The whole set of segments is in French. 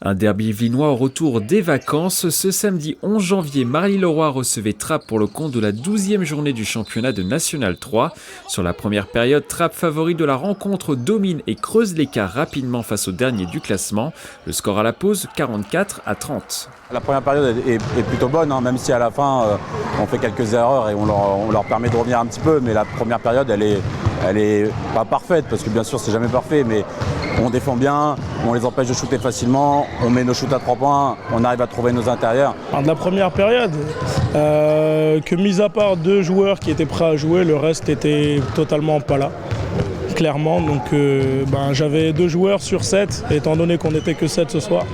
Un derby yvelinois au retour des vacances. Ce samedi 11 janvier, Marly-le-Roi recevait Trappes pour le compte de la 12e journée du championnat de National 3. Sur la première période, Trappes, favori de la rencontre, domine et creuse l'écart rapidement face au dernier du classement. Le score à la pause, 44-30. La première période est plutôt bonne, hein, même si à la fin on fait quelques erreurs et on leur permet de revenir un petit peu. Mais la première période, elle est pas parfaite, parce que bien sûr c'est jamais parfait, mais on défend bien, on les empêche de shooter facilement, on met nos shoots à 3 points, on arrive à trouver nos intérieurs. De la première période, que mis à part 2 joueurs qui étaient prêts à jouer, le reste était totalement pas là. Clairement, donc j'avais 2 joueurs sur 7, étant donné qu'on n'était que 7 ce soir.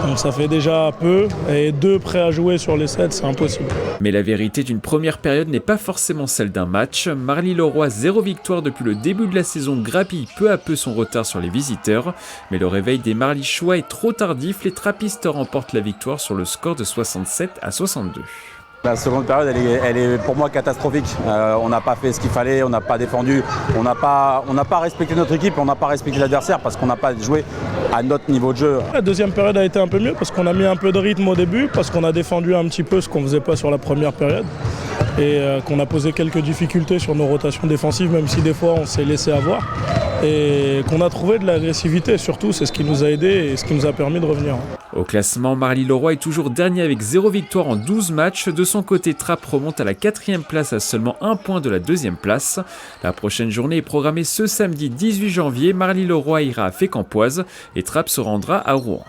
Donc ça fait déjà peu, et 2 prêts à jouer sur les 7, c'est impossible. Mais la vérité d'une première période n'est pas forcément celle d'un match. Marly-le-Roi, 0 victoire depuis le début de la saison, grappille peu à peu son retard sur les visiteurs. Mais le réveil des Marlychois est trop tardif, les trappistes remportent la victoire sur le score de 67-62. La seconde période, elle est pour moi catastrophique. On n'a pas fait ce qu'il fallait, on n'a pas défendu, on n'a pas respecté notre équipe, on n'a pas respecté l'adversaire parce qu'on n'a pas joué à notre niveau de jeu. La deuxième période a été un peu mieux parce qu'on a mis un peu de rythme au début, parce qu'on a défendu un petit peu ce qu'on ne faisait pas sur la première période et qu'on a posé quelques difficultés sur nos rotations défensives, même si des fois on s'est laissé avoir, et qu'on a trouvé de l'agressivité surtout, c'est ce qui nous a aidé et ce qui nous a permis de revenir. Au classement, Marly-le-Roi est toujours dernier avec 0 victoire en 12 matchs. De son côté, Trappes remonte à la 4e place à seulement 1 point de la 2e place. La prochaine journée est programmée ce samedi 18 janvier. Marly-le-Roi ira à Fécampoise et Trappes se rendra à Rouen.